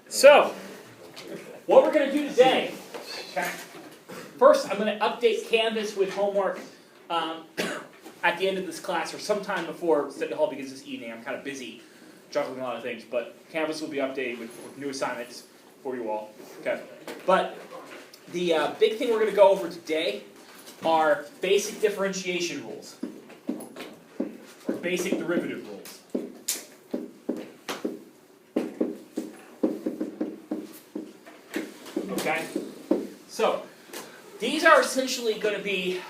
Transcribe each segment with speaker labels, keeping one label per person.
Speaker 1: So, what we're going to do today, okay, first I'm going to update Canvas with homework at the end of this class or sometime before Study Hall begins this evening. I'm kind of busy juggling a lot of things, but Canvas will be updated with new assignments for you all. Okay, but the big thing we're going to go over today are basic differentiation rules, or basic derivative rules. Okay, so these are essentially going to be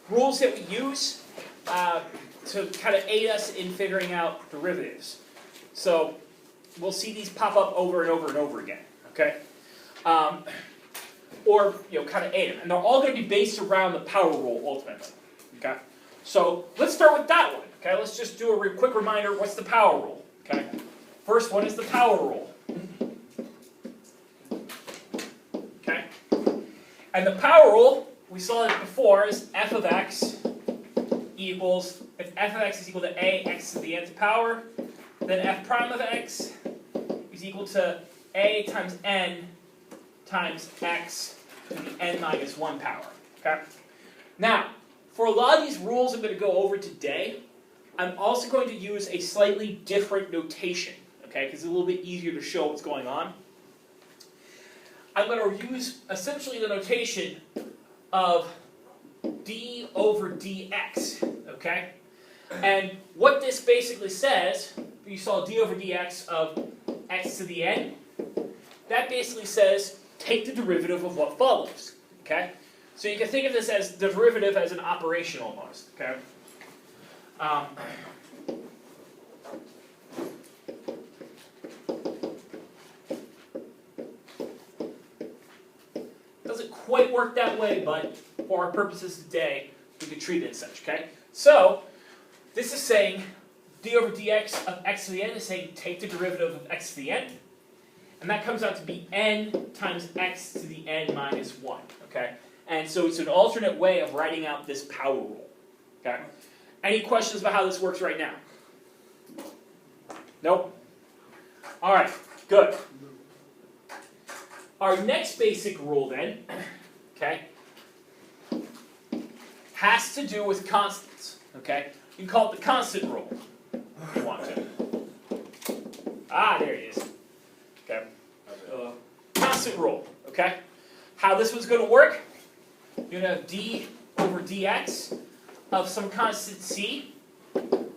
Speaker 1: rules that we use to kind of aid us in figuring out derivatives. So we'll see these pop up over and over and over again. Okay, or kind of aid them, and they're all going to be based around the power rule ultimately. Okay, so let's start with that one. Okay, let's just do a quick reminder. What's the power rule? Okay, first one is the power rule. And the power rule, we saw it before, is f of x equals, if f of x is equal to a x to the nth power, then f prime of x is equal to a times n times x to the n minus 1 power. Okay? Now, for a lot of these rules I'm going to go over today, I'm also going to use a slightly different notation, okay, because it's a little bit easier to show what's going on. I'm going to use essentially the notation of d over dx, okay? And what this basically says, you saw d over dx of x to the n, that basically says take the derivative of what follows, okay? So you can think of this as the derivative as an operation almost, okay? Doesn't quite work that way, but for our purposes today, we could treat it as such, okay? So, this is saying d over dx of x to the n is saying take the derivative of x to the n, and that comes out to be n times x to the n minus 1, okay? And so it's an alternate way of writing out this power rule, okay? Any questions about how this works right now? Nope? All right, good. Our next basic rule then, okay, has to do with constants, okay? You can call it the constant rule if you want to. Ah, there it is. Okay. Constant rule, okay? How this one's going to work, you're going to have d over dx of some constant c.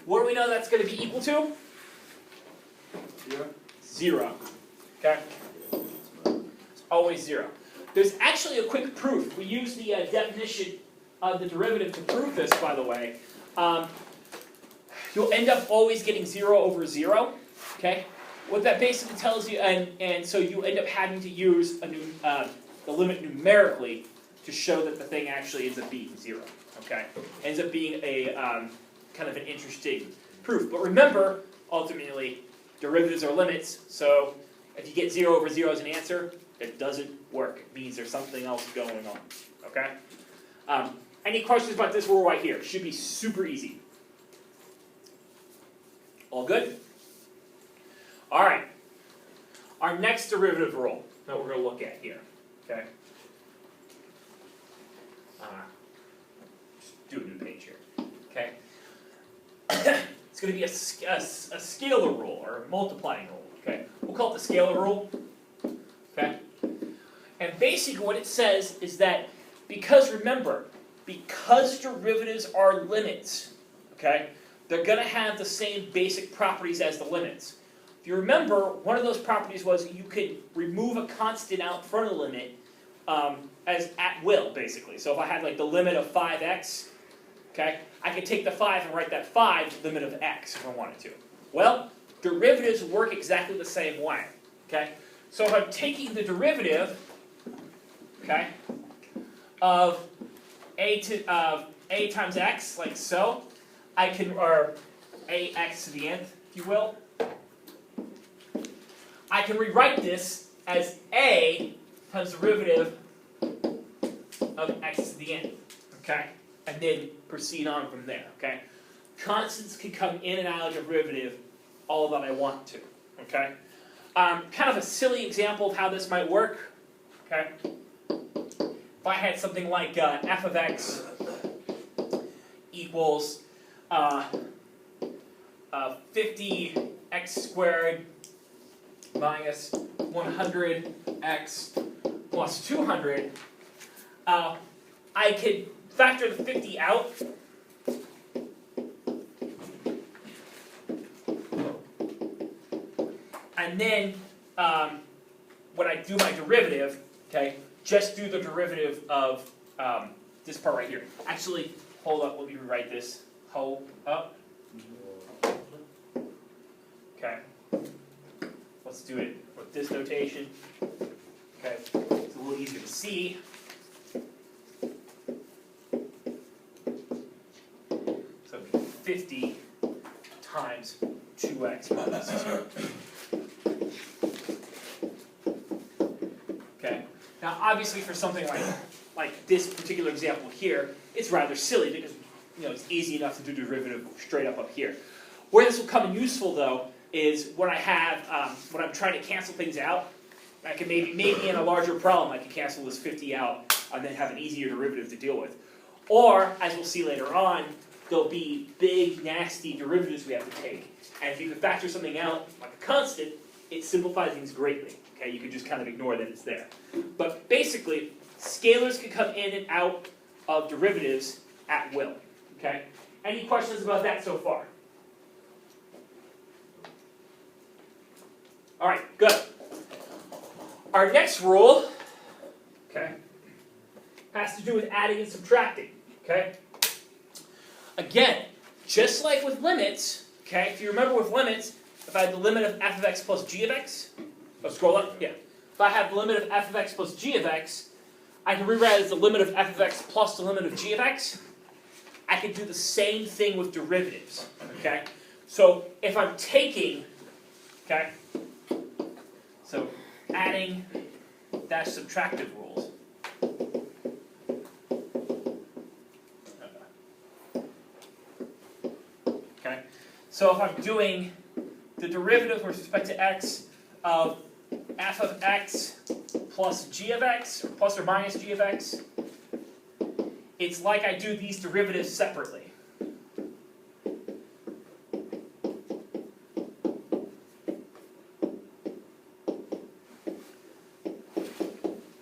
Speaker 1: What do we know that's going to be equal to? 0. Okay? Always 0. There's actually a quick proof. We use the definition of the derivative to prove this, by the way. You'll end up always getting 0 over 0. Okay? What that basically tells you, and so you end up having to use the limit numerically to show that the thing actually ends up being 0. Okay? Ends up being a kind of an interesting proof. But remember, ultimately, derivatives are limits. So if you get 0 over 0 as an answer, it doesn't work. It means there's something else going on. Okay? Any questions about this rule right here? It should be super easy. All good? All right. Our next derivative rule that we're going to look at here. Okay? Just do a new page here. Okay? It's going to be a scalar rule or a multiplying rule. Okay? We'll call it the scalar rule. Okay? And basically what it says is that because derivatives are limits, okay, they're going to have the same basic properties as the limits. If you remember, one of those properties was you could remove a constant out front of the limit as at will, basically. So if I had like the limit of 5x, okay, I could take the 5 and write that 5 to the limit of x if I wanted to. Well, derivatives work exactly the same way. Okay? So if I'm taking the derivative, okay, of a times x, like so, I can, or ax to the nth, if you will, I can rewrite this as a times the derivative of x to the nth, okay, and then proceed on from there, okay. Constants can come in and out of derivative all that I want to, okay. Kind of a silly example of how this might work. Okay. If I had something like f of x equals 50x squared minus 100x plus 200, I could factor the 50 out. And then, when I do my derivative, okay, just do the derivative of this part right here. Actually, hold up, let me rewrite this. Hold up. Okay. Let's do it with this notation. Okay, it's a little easier to see. So 50 times 2x minus 2. Okay. Now, obviously, for something like this particular example here, it's rather silly because it's easy enough to do derivative straight up here. Where this will come in useful, though, is when I have when I'm trying to cancel things out. I can maybe in a larger problem, I can cancel this 50 out and then have an easier derivative to deal with. Or, as we'll see later on, there'll be big, nasty derivatives we have to take. And if you can factor something out like a constant, it simplifies things greatly. Okay, you can just kind of ignore that it's there. But basically, scalars can come in and out of derivatives at will. Okay? Any questions about that so far? All right, good. Our next rule, okay, has to do with adding and subtracting. Okay? Again, just like with limits, okay, if you remember with limits, if I had the limit of f of x plus g of x, scroll up, yeah. If I have the limit of f of x plus g of x, I can rewrite it as the limit of f of x plus the limit of g of x. I can do the same thing with derivatives, okay? So if I'm taking, okay, so adding dash subtractive rules. Okay, so if I'm doing the derivative with respect to x of f of x plus g of x, or plus or minus g of x, it's like I do these derivatives separately.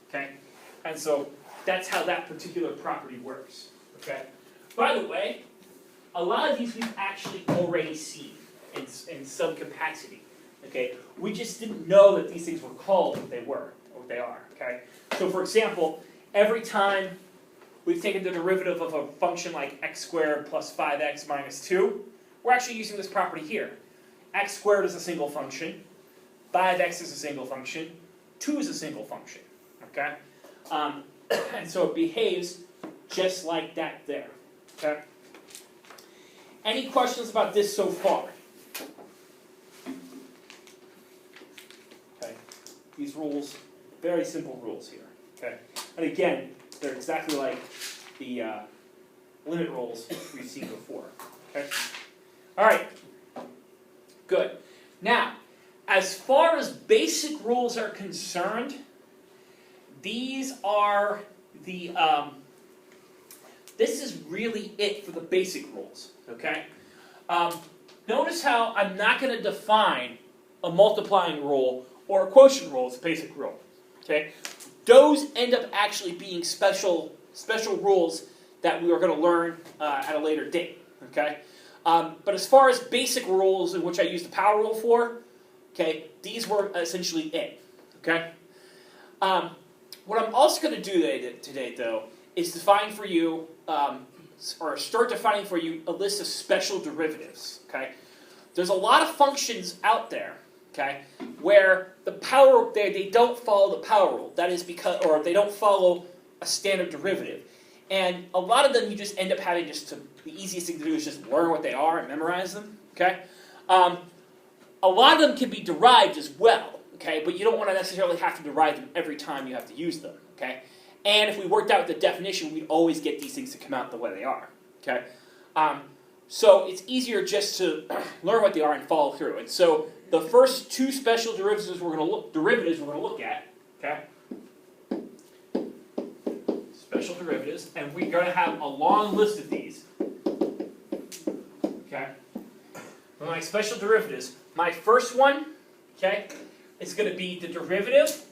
Speaker 1: Okay, and so that's how that particular property works. Okay. By the way, a lot of these we've actually already seen in some capacity. Okay, we just didn't know that these things were called what they were, or what they are. Okay, so for example, every time we've taken the derivative of a function like x squared plus 5x minus 2, we're actually using this property here. X squared is a single function, 5x is a single function, 2 is a single function. Okay, and so it behaves just like that there. Okay. Any questions about this so far? Okay. These rules, very simple rules here. Okay. And again, they're exactly like the limit rules we've seen before. Okay. All right. Good. Now, as far as basic rules are concerned, these are the this is really it for the basic rules. Okay. Notice how I'm not going to define a multiplying rule or a quotient rule as a basic rule. Okay. Those end up actually being special rules that we are going to learn at a later date. Okay. But as far as basic rules in which I use the power rule for, okay, these were essentially it. Okay. What I'm also going to do today, though, is define for you, or start defining for you, a list of special derivatives. Okay, there's a lot of functions out there, okay, where the power they don't follow the power rule. That is because, or they don't follow a standard derivative, and a lot of them you just end up having the easiest thing to do is just learn what they are and memorize them. Okay, a lot of them can be derived as well. Okay, but you don't want to necessarily have to derive them every time you have to use them. Okay. And if we worked out the definition, we'd always get these things to come out the way they are. Okay, So it's easier just to learn what they are and follow through. And so the first two special derivatives we're going to look at, okay? Special derivatives, and we're going to have a long list of these. Okay? My special derivatives. My first one, okay, is going to be the derivative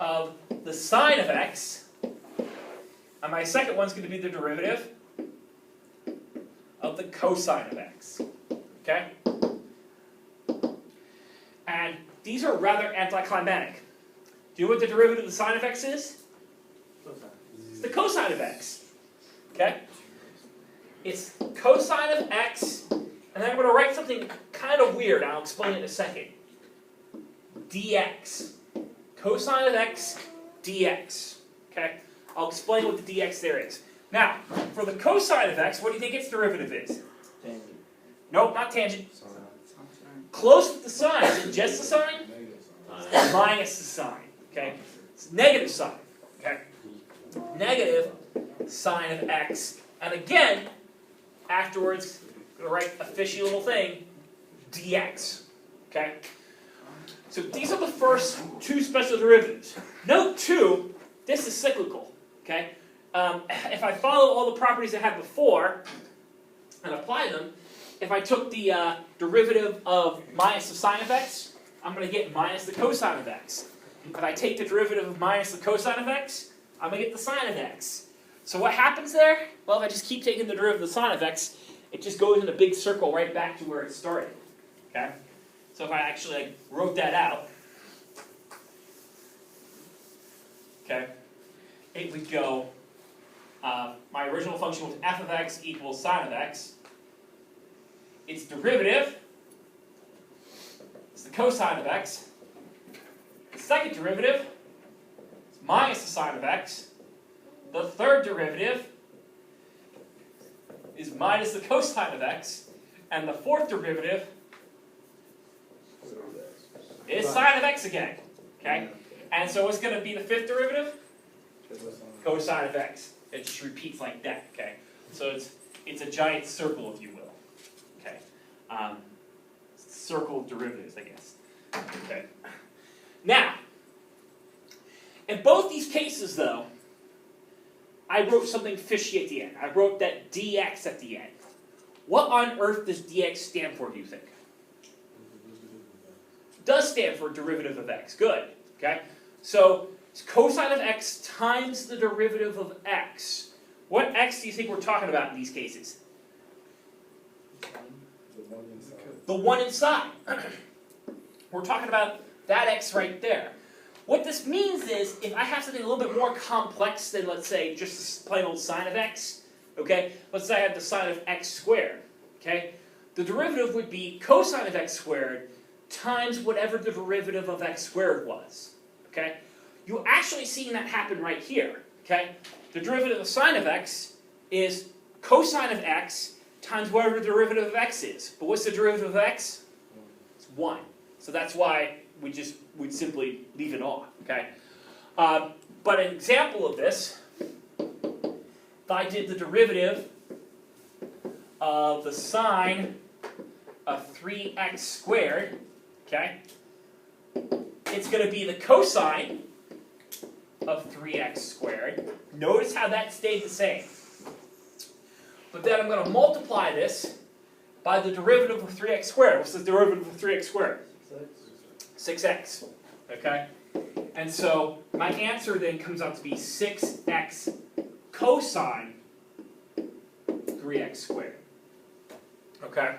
Speaker 1: of the sine of x, and my second one is going to be the derivative of the cosine of x. Okay? And these are rather anticlimactic. Do you know what the derivative of the sine of x is? It's the cosine of x. Okay? It's cosine of x, and then I'm going to write something kind of weird, and I'll explain it in a second. Dx. Cosine of x, dx. Okay? I'll explain what the dx there is. Now, for the cosine of x, what do you think its derivative is?
Speaker 2: Tangent.
Speaker 1: Nope, not tangent. Close with the sine. Is it just the sine? Minus the sine. Okay? It's negative sine. Okay? Negative sine of x. And again, afterwards, I'm going to write a fishy little thing, dx. Okay? So these are the first two special derivatives. Note too, this is cyclical. Okay? If I follow all the properties I had before and apply them, if I took the derivative of minus the sine of x, I'm going to get minus the cosine of x. If I take the derivative of minus the cosine of x, I'm going to get the sine of x. So what happens there? Well, if I just keep taking the derivative of the sine of x, it just goes in a big circle right back to where it started. Okay? So if I actually wrote that out, okay, it would go, my original function was f of x equals sine of x. Its derivative is the cosine of x. The second derivative is minus the sine of x. The third derivative is minus the cosine of x. And the fourth derivative is sine of x again. Okay? And so what's going to be the fifth derivative? Cosine of x. It just repeats like that. Okay? So it's a giant circle, if you will. Okay? Circle derivatives, I guess. Okay. Now, in both these cases, though, I wrote something fishy at the end. I wrote that dx at the end. What on earth does dx stand for, do you think? It does stand for derivative of x. Good. Okay? So, it's cosine of x times the derivative of x. What x do you think we're talking about in these cases? The one inside. We're talking about that x right there. What this means is, if I have something a little bit more complex than, let's say, just plain old sine of x, okay? Let's say I have the sine of x squared, okay? The derivative would be cosine of x squared times whatever the derivative of x squared was, okay? You're actually seeing that happen right here, okay? The derivative of sine of x is cosine of x times whatever the derivative of x is. But what's the derivative of x? It's 1. So that's why we'd simply leave it off, okay? But an example of this, if I did the derivative of the sine of 3x squared, okay, it's going to be the cosine of 3x squared. Notice how that stayed the same. But then I'm going to multiply this by the derivative of 3x squared. What's the derivative of 3x squared? 6x. Okay? And so my answer then comes out to be 6x cosine 3x squared. Okay?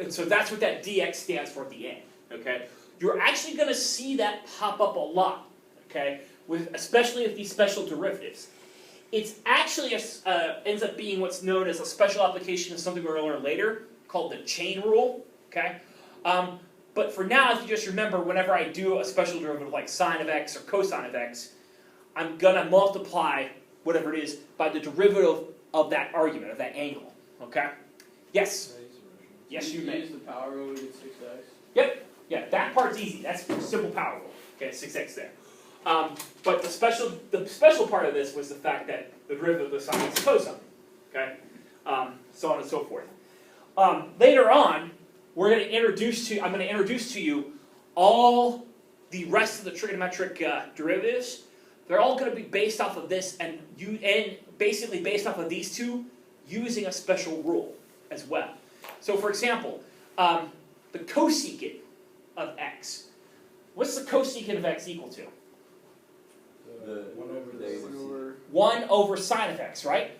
Speaker 1: And so that's what that dx stands for at the end. Okay? You're actually going to see that pop up a lot. Okay? Especially with these special derivatives. It's actually ends up being what's known as a special application of something we're going to learn later called the chain rule. Okay? But for now, if you just remember, whenever I do a special derivative like sine of x or cosine of x, I'm going to multiply whatever it is by the derivative of that argument, of that angle. Okay? Yes? Yes, you may.
Speaker 2: Use the power rule to get 6x?
Speaker 1: Yep. Yeah, that part's easy. That's simple power rule. Okay, 6x there. But the special part of this was the fact that the derivative of the sine is cosine. Okay? so on and so forth. Later on, I'm going to introduce to you all the rest of the trigonometric derivatives. They're all going to be based off of this, and basically based off of these two, using a special rule as well. So, for example, the cosecant of x. What's the cosecant of x equal to? 1 over sine of x, right?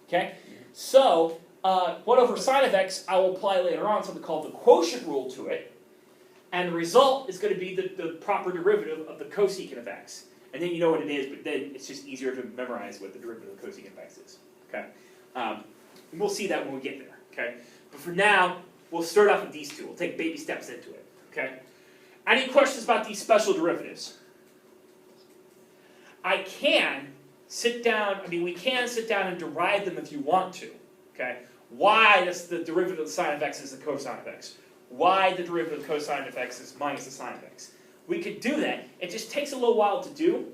Speaker 1: Okay. So, 1 over sine of x, I will apply later on something called the quotient rule to it, and the result is going to be the proper derivative of the cosecant of x. And then you know what it is, but then it's just easier to memorize what the derivative of the cosecant of x is. Okay. And we'll see that when we get there. Okay. But for now, we'll start off with these two. We'll take baby steps into it. Okay. Any questions about these special derivatives? We can sit down and derive them if you want to. Okay? Why does the derivative of the sine of x is the cosine of x? Why the derivative of the cosine of x is minus the sine of x? We could do that. It just takes a little while to do.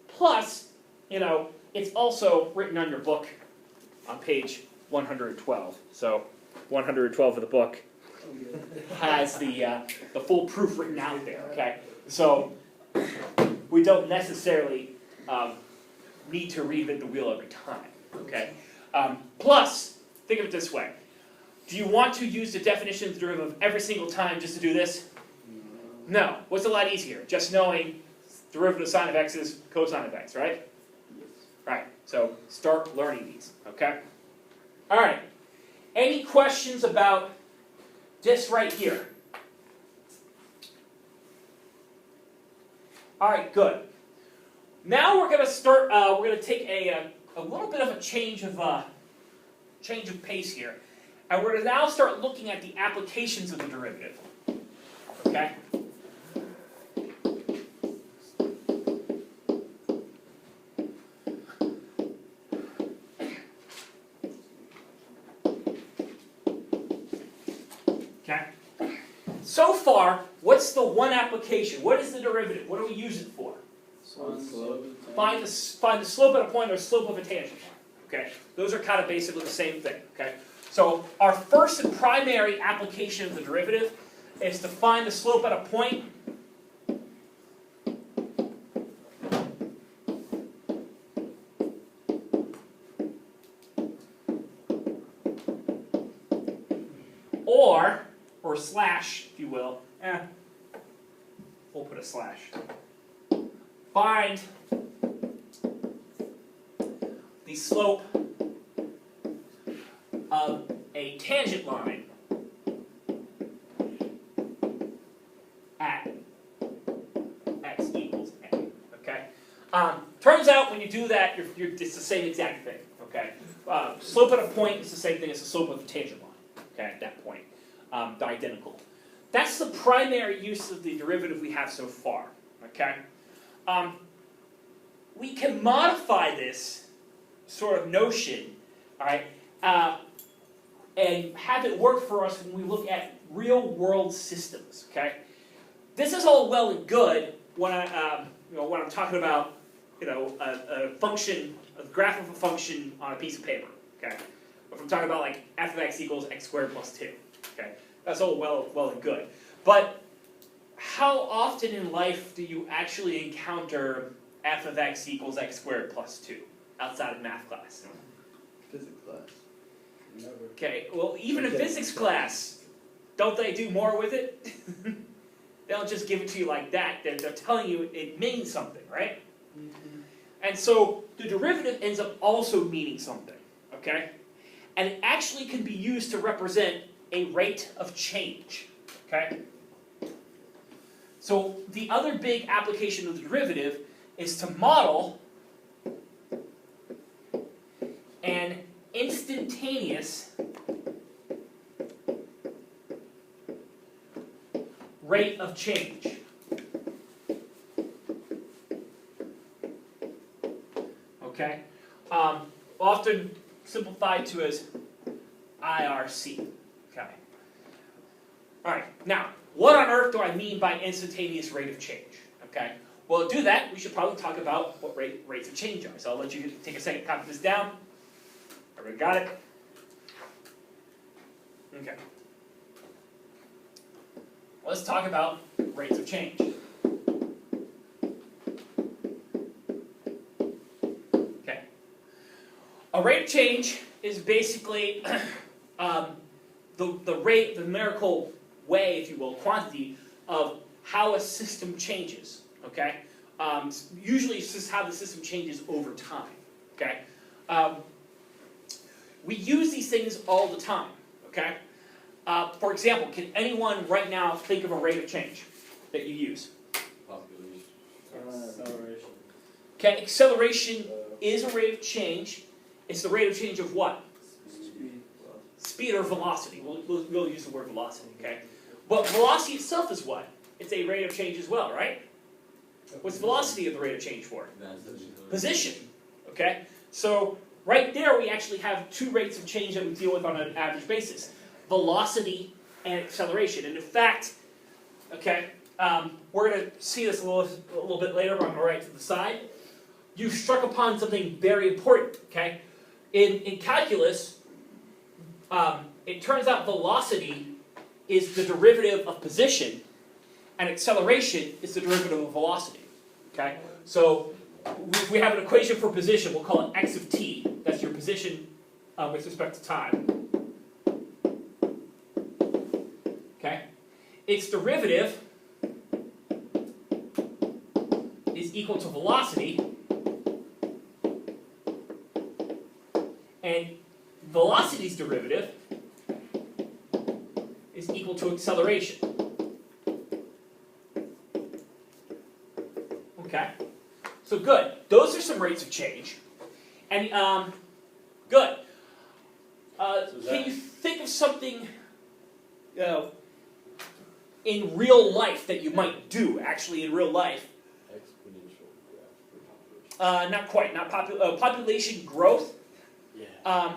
Speaker 1: Plus, it's also written on your book on page 112. So 112 of the book has the full proof written out there. Okay? So we don't necessarily need to reinvent the wheel every time. Okay? Plus, think of it this way. Do you want to use the definition of the derivative every single time just to do this? No. What's a lot easier? Just knowing derivative of sine of x is cosine of x, right? Right. So start learning these. Okay? All right. Any questions about this right here? All right, good. Now we're going to start. We're going to take a little bit of a change of pace here, and we're going to now start looking at the applications of the derivative. Okay. Okay. So far, what's the one application? What is the derivative? What do we use it for? Find the slope at a point or slope of a tangent line. Okay, those are kind of basically the same thing. Okay, so our first and primary application of the derivative is to find the slope at a point or slash, if you will. We'll put a slash. Find the slope of a tangent line at x equals a. Okay. Turns out when you do that, it's the same exact thing. Okay. Slope at a point is the same thing as the slope of a tangent line. Okay. At that point, they're identical. That's the primary use of the derivative we have so far. Okay. We can modify this sort of notion, all right, and have it work for us when we look at real-world systems. Okay, this is all well and good when when I'm talking about a function, a graph of a function on a piece of paper. Okay, if I'm talking about like f of x equals x squared plus 2. Okay, that's all well and good, but how often in life do you actually encounter f of x equals x squared plus 2 outside of math class?
Speaker 2: Physics class. Never.
Speaker 1: Okay, well, even in physics class, don't they do more with it? They don't just give it to you like that. They're telling you it means something, right? Mm-hmm. And so the derivative ends up also meaning something, okay? And it actually can be used to represent a rate of change, okay? So the other big application of the derivative is to model an instantaneous rate of change. Okay? Often simplified to as IRC. Okay. All right. Now, what on earth do I mean by instantaneous rate of change? Okay. Well, to do that, we should probably talk about what rates of change are. So I'll let you take a second to copy this down. Everybody got it? Okay. Let's talk about rates of change. Okay. A rate of change is basically the rate, the numerical way, if you will, quantity of how a system changes. Okay. Usually it's just how the system changes over time. Okay. We use these things all the time. Okay. For example, can anyone right now think of a rate of change that you use?
Speaker 2: Acceleration.
Speaker 1: Okay, acceleration is a rate of change. It's the rate of change of what?
Speaker 2: Speed.
Speaker 1: Speed or velocity. We'll use the word velocity, okay? But velocity itself is what? It's a rate of change as well, right? What's velocity of the rate of change for? Position, okay? So right there we actually have two rates of change that we deal with on an average basis. Velocity and acceleration. And in fact, okay, we're going to see this a little bit later, but I'm going to write to the side. You struck upon something very important, okay? In calculus, it turns out velocity is the derivative of position, and acceleration is the derivative of velocity, okay? So if we have an equation for position, we'll call it x of t. That's your position with respect to time. Okay? Its derivative is equal to velocity, and velocity's derivative is equal to acceleration. Okay? So good. Those are some rates of change. And good. Can you think of something in real life that you might do, actually in real life?
Speaker 3: Exponential graph.
Speaker 1: Not quite. Not population growth.
Speaker 3: Yeah.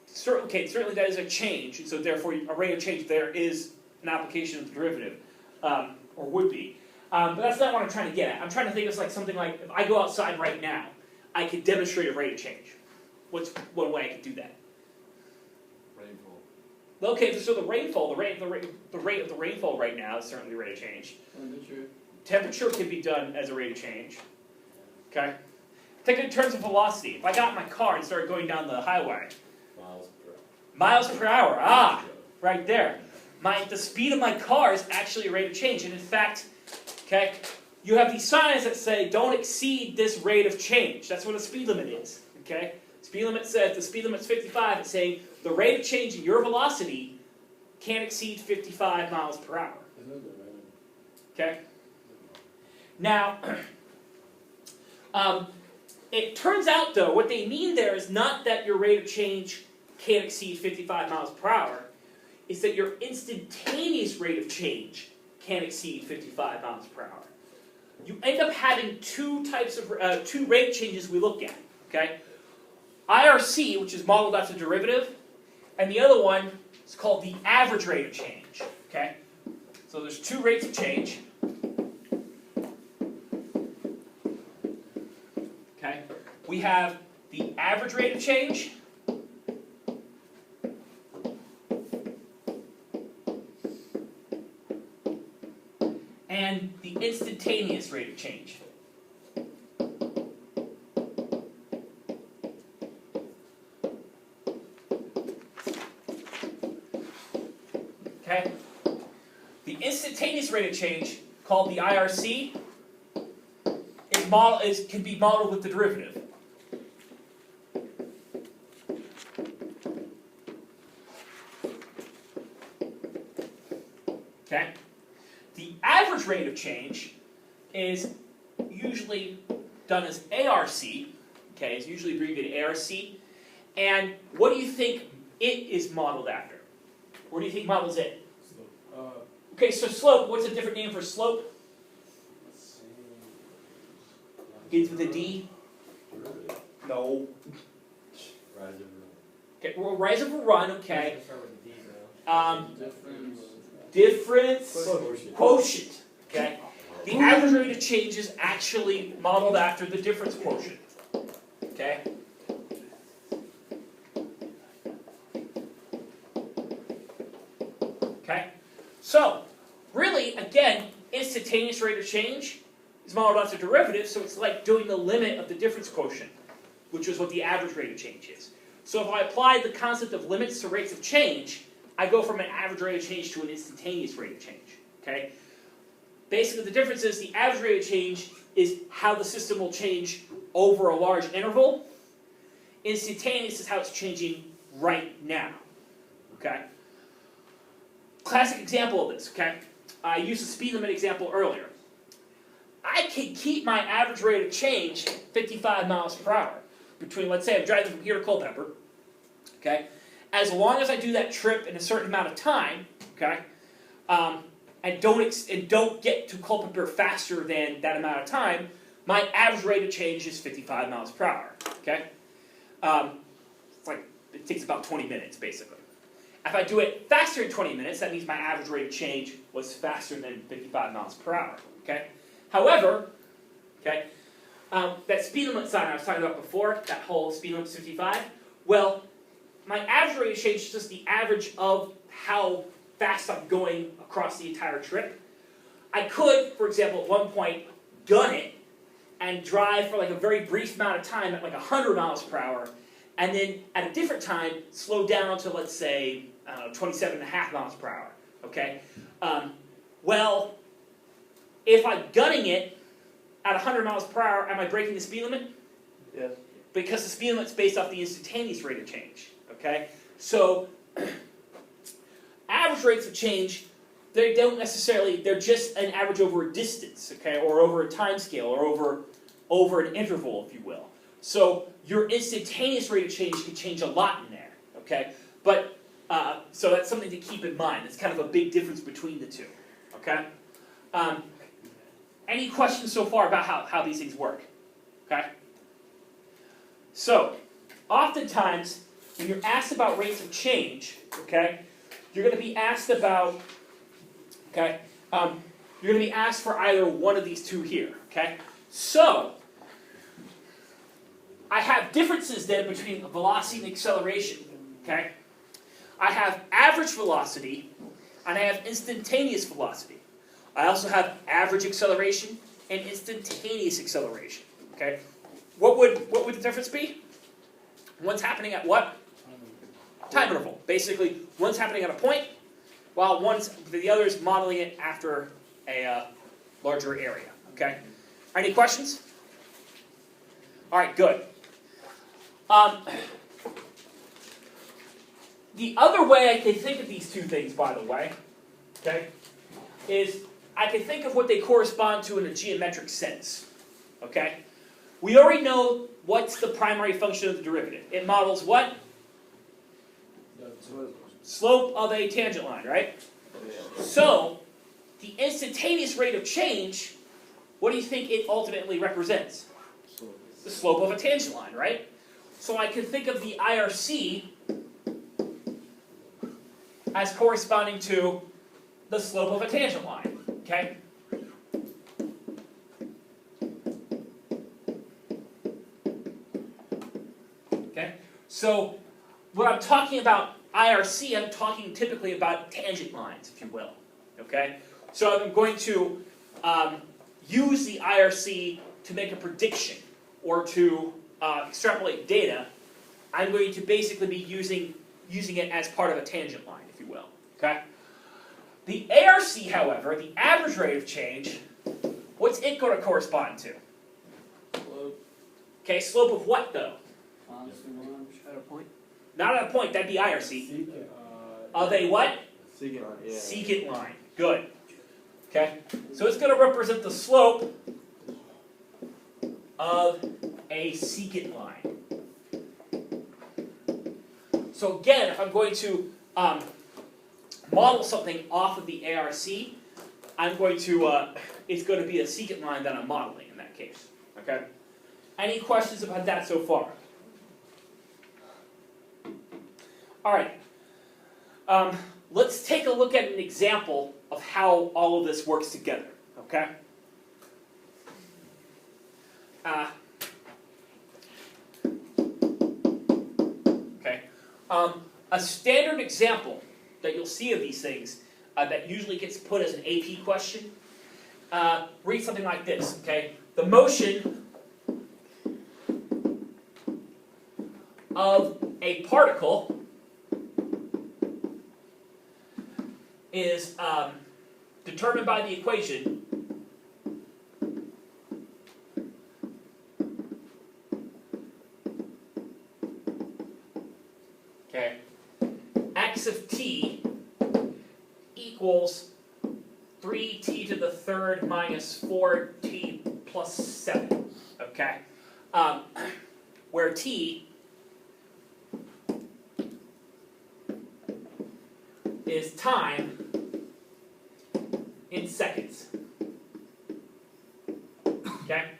Speaker 1: Certainly that is a change, and so therefore a rate of change there is an application of the derivative, or would be. But that's not what I'm trying to get at. I'm trying to think of something like, if I go outside right now, I could demonstrate a rate of change. What's one way I could do that?
Speaker 3: Rainfall.
Speaker 1: Okay, so the rainfall, the rate of the rainfall right now is certainly a rate of change.
Speaker 2: Temperature.
Speaker 1: Temperature can be done as a rate of change. Okay? Think in terms of velocity. If I got in my car and started going down the highway,
Speaker 3: Miles per hour.
Speaker 1: miles per hour, right there. The speed of my car is actually a rate of change, and in fact, okay, you have these signs that say don't exceed this rate of change. That's what a speed limit is. Okay? Speed limit says the speed limit's 55. It's saying the rate of change in your velocity can't exceed 55 miles per hour. Okay? Now, it turns out though, what they mean there is not that your rate of change can't exceed 55 miles per hour. It's that your instantaneous rate of change can't exceed 55 miles per hour. You end up having two types of two rate changes we look at. Okay, IRC, which is modeled after derivative, and the other one is called the average rate of change. Okay, so there's two rates of change. Okay, we have the average rate of change. And the instantaneous rate of change. Okay? The instantaneous rate of change, called the IRC, can be modeled with the derivative. Okay? The average rate of change is usually done as ARC. Okay, it's usually abbreviated ARC. And what do you think it is modeled after? What do you think models it? Okay, so slope, what's a different name for slope? Begins with a D? No.
Speaker 3: Rise of run.
Speaker 1: Okay, well, rise of a run, okay.
Speaker 2: Difference.
Speaker 1: Difference quotient. Okay? The average rate of change is actually modeled after the difference quotient. Okay? instantaneous rate of change is modeled after derivative, so it's like doing the limit of the difference quotient, which is what the average rate of change is. So if I apply the concept of limits to rates of change, I go from an average rate of change to an instantaneous rate of change. Okay? Basically, the difference is the average rate of change is how the system will change over a large interval. Instantaneous is how it's changing right now. Okay? Classic example of this. Okay? I used the speed limit example earlier. I can keep my average rate of change 55 miles per hour between, let's say, I'm driving from here to Culpeper. Okay? As long as I do that trip in a certain amount of time, okay, and don't get to Culpeper faster than that amount of time, my average rate of change is 55 miles per hour. Okay, it's like it takes about 20 minutes basically. If I do it faster than 20 minutes, that means my average rate of change was faster than 55 miles per hour. Okay, however, okay, that speed limit sign I was talking about before, that whole speed limit 55. Well, my average rate of change is just the average of how fast I'm going across the entire trip. I could, for example, at one point, gun it and drive for like a very brief amount of time at like 100 miles per hour, and then at a different time, slow down to, let's say, 27.5 miles per hour. Okay? Well, if I'm gunning it at 100 miles per hour, am I breaking the speed limit?
Speaker 2: Yes.
Speaker 1: Because the speed limit's based off the instantaneous rate of change. Okay? So, average rates of change, they don't necessarily, they're just an average over a distance, okay, or over a time scale, or over an interval, if you will. So your instantaneous rate of change can change a lot in there, okay? But, so that's something to keep in mind. It's kind of a big difference between the two, okay? Any questions so far about how these things work, okay? So, oftentimes, when you're asked about rates of change, okay, you're going to be asked about, okay, you're going to be asked for either one of these two here, okay? So, I have differences then between velocity and acceleration, okay? I have average velocity, and I have instantaneous velocity. I also have average acceleration and instantaneous acceleration, okay? What would the difference be? One's happening at what? Time interval. Basically, one's happening at a point, while the other is modeling it after a larger area. Okay? Any questions? All right, good. The other way I can think of these two things, by the way, okay, is I can think of what they correspond to in a geometric sense. Okay? We already know what's the primary function of the derivative. It models what? Slope of a tangent line, right? So, the instantaneous rate of change, what do you think it ultimately represents? The slope of a tangent line, right? So I can think of the IRC as corresponding to the slope of a tangent line, okay? Okay? So, when I'm talking about IRC, I'm talking typically about tangent lines, if you will. Okay? So I'm going to use the IRC to make a prediction or to extrapolate data. I'm going to basically be using it as part of a tangent line, if you will. Okay? The ARC, however, the average rate of change, what's it going to correspond to?
Speaker 2: Slope.
Speaker 1: Okay, slope of what, though?
Speaker 2: At a point.
Speaker 1: Not at a point, that'd be IRC. Of a what?
Speaker 2: Secant line, yeah.
Speaker 1: Secant line. Good. Okay? So it's going to represent the slope of a secant line. So again, if I'm going to model something off of the ARC, I'm going to, it's going to be a secant line that I'm modeling in that case. Okay? Any questions about that so far? All right. Let's take a look at an example of how all of this works together. Okay? Okay. A standard example that you'll see of these things that usually gets put as an AP question reads something like this, okay? The motion of a particle is determined by the equation okay, x of t equals 3t to the third minus 4t plus 7, okay? Where t is time in seconds, okay?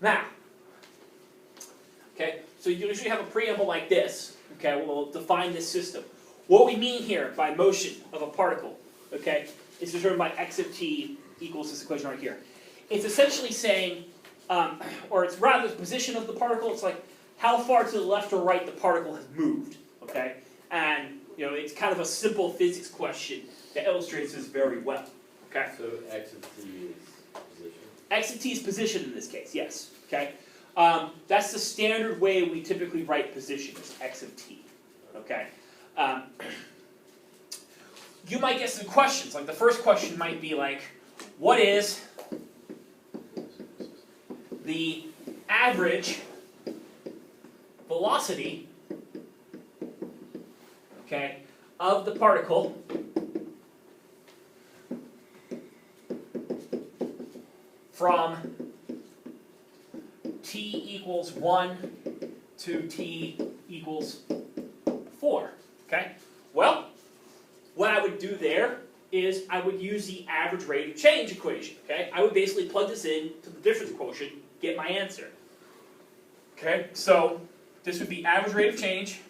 Speaker 1: Now, okay, so you usually have a preamble like this, okay? We'll define this system. What we mean here by motion of a particle, okay, is determined by x of t equals this equation right here. It's essentially saying, or it's rather the position of the particle, it's like how far to the left or right the particle has moved, okay? And, you know, it's kind of a simple physics question that illustrates this very well, okay?
Speaker 3: So x of t is position.
Speaker 1: X of t is position in this case, yes, okay? That's the standard way we typically write position, is x of t, okay? You might get some questions, like the first question might be like, what is the average velocity, okay, of the particle from t equals 1 to t equals 4, okay? Well, what I would do there is I would use the average rate of change equation, okay? I would basically plug this in to the difference quotient, get my answer. Okay, so this would be average rate of change,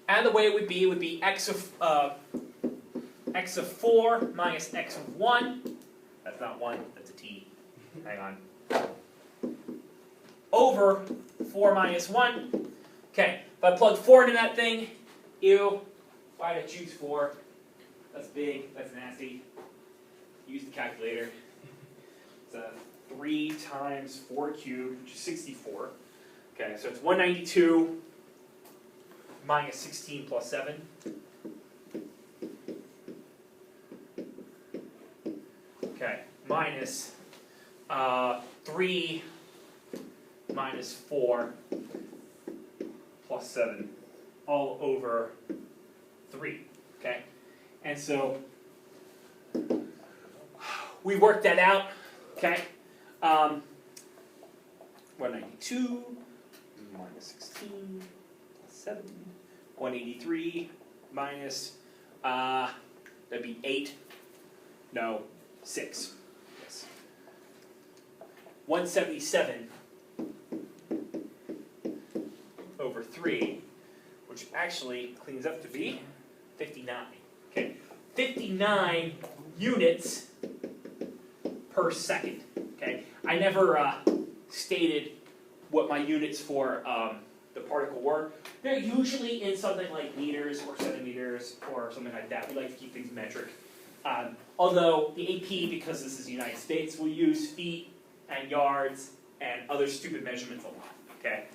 Speaker 1: and the way it would be x of 4 minus x of 1. That's not 1, that's a t. Hang on. Over 4 minus 1. Okay, if I plug 4 into that thing, ew, why did I choose 4? That's big, that's nasty. Use the calculator. It's 3 times 4 cubed, which is 64. Okay, so it's 192 minus 16 plus 7. Okay, minus 3 minus 4 plus 7, all over 3, okay? And so, we worked that out, okay? 192 minus 16 plus 7, 183 minus, that'd be 8, no, 6, yes. 177 over 3, which actually cleans up to be 59, okay? 59 units per second, okay? I never stated what my units for the particle were. They're usually in something like meters or centimeters or something like that. We like to keep things metric. Although the AP, because this is the United States, will use feet and yards and other stupid measurements a lot, okay?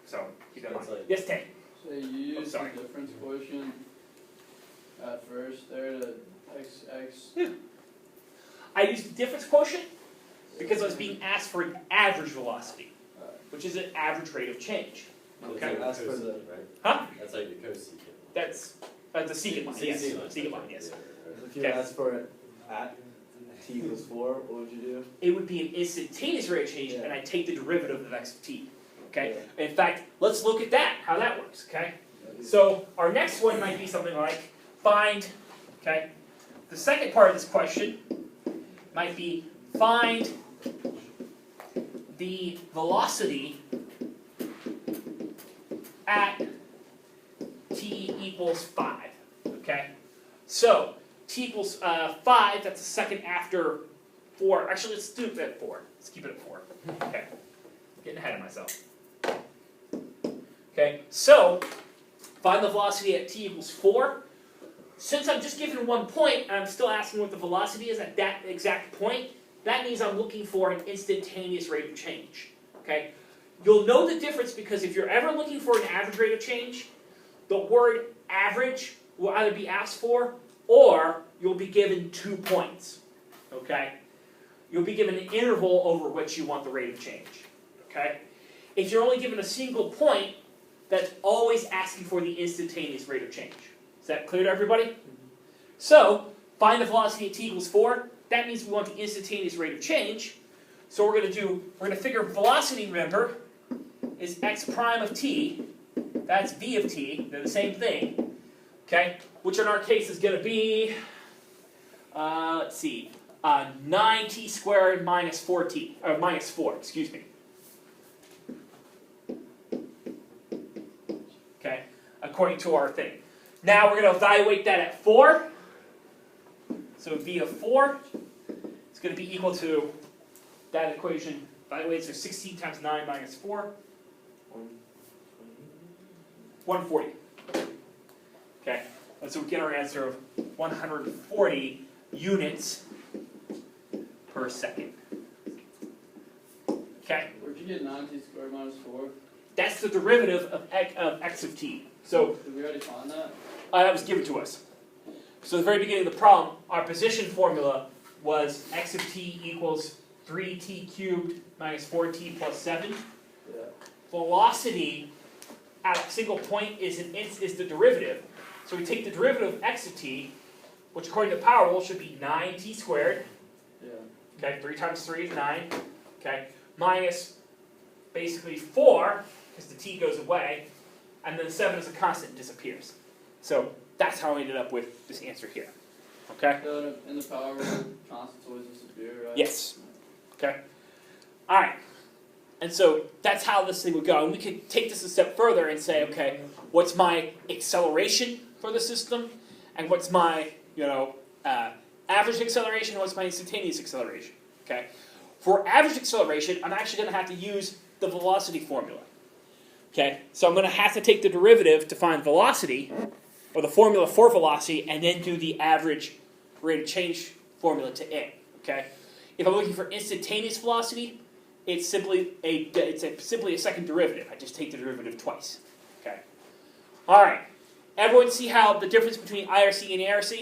Speaker 1: So keep that in mind. Yes, Tay?
Speaker 2: So you use the
Speaker 1: sorry.
Speaker 2: difference quotient at first there to x.
Speaker 1: I used the difference quotient because I was being asked for an average velocity, which is an average rate of change. Okay.
Speaker 3: That's like the cosecant, right?
Speaker 1: Huh?
Speaker 3: That's like the cosecant.
Speaker 1: That's the secant line, yes. Secant line, yes.
Speaker 4: If you asked for it at t equals 4, what would you do?
Speaker 1: It would be an instantaneous rate of change,
Speaker 4: Yeah.
Speaker 1: and I take the derivative of x of t. Okay. In fact, let's look at that, how that works. Okay. So our next one might be something like find. Okay. The second part of this question might be find the velocity at t equals 5. Okay. So t equals 5. That's the second after 4. Actually, let's do it at 4. Let's keep it at 4. Okay. Getting ahead of myself. Okay, so find the velocity at t equals 4. Since I'm just given 1 point, and I'm still asking what the velocity is at that exact point, that means I'm looking for an instantaneous rate of change. Okay? You'll know the difference because if you're ever looking for an average rate of change, the word average will either be asked for or you'll be given 2 points. Okay? You'll be given an interval over which you want the rate of change. Okay? If you're only given a single point, that's always asking for the instantaneous rate of change. Is that clear to everybody? So, find the velocity at t equals 4. That means we want the instantaneous rate of change. So we're going to figure velocity, remember, is x prime of t. That's v of t. They're the same thing. Okay? Which in our case is going to be, let's see, 9t squared minus 4t, or minus 4, excuse me. Okay? According to our thing. Now we're going to evaluate that at 4. So v of 4 is going to be equal to that equation evaluates, so 16 times 9 minus 4. 140. Okay, and so we get our answer of 140 units per second. Okay,
Speaker 2: Where'd you get 9t squared minus 4?
Speaker 1: that's the derivative of x of t. So
Speaker 2: Did we already find that?
Speaker 1: that was given to us. So at the very beginning of the problem, our position formula was x of t equals 3t cubed minus 4t plus 7.
Speaker 2: Yeah.
Speaker 1: Velocity at a single point is the derivative. So we take the derivative of x of t, which according to the power rule should be 9t squared.
Speaker 2: Yeah.
Speaker 1: Okay, 3 times 3 is 9. Okay, minus basically 4, because the t goes away, and then 7 is a constant and disappears. So that's how I ended up with this answer here. Okay?
Speaker 2: So in the power rule, constants always disappear, right?
Speaker 1: Yes. Okay? Alright. And so that's how this thing would go. And we could take this a step further and say, okay, what's my acceleration for the system? And what's my, average acceleration? And what's my instantaneous acceleration? Okay? For average acceleration, I'm actually going to have to use the velocity formula. Okay? So I'm going to have to take the derivative to find velocity, or the formula for velocity, and then do the average rate of change formula to it. Okay? If I'm looking for instantaneous velocity, it's simply a second derivative. I just take the derivative twice. Okay. All right. Everyone see how the difference between IRC and ARC?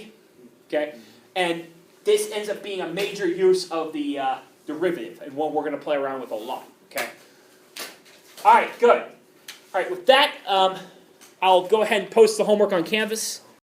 Speaker 1: Okay. And this ends up being a major use of the derivative, and one we're going to play around with a lot. Okay. All right. Good. All right. With that, I'll go ahead and post the homework on Canvas.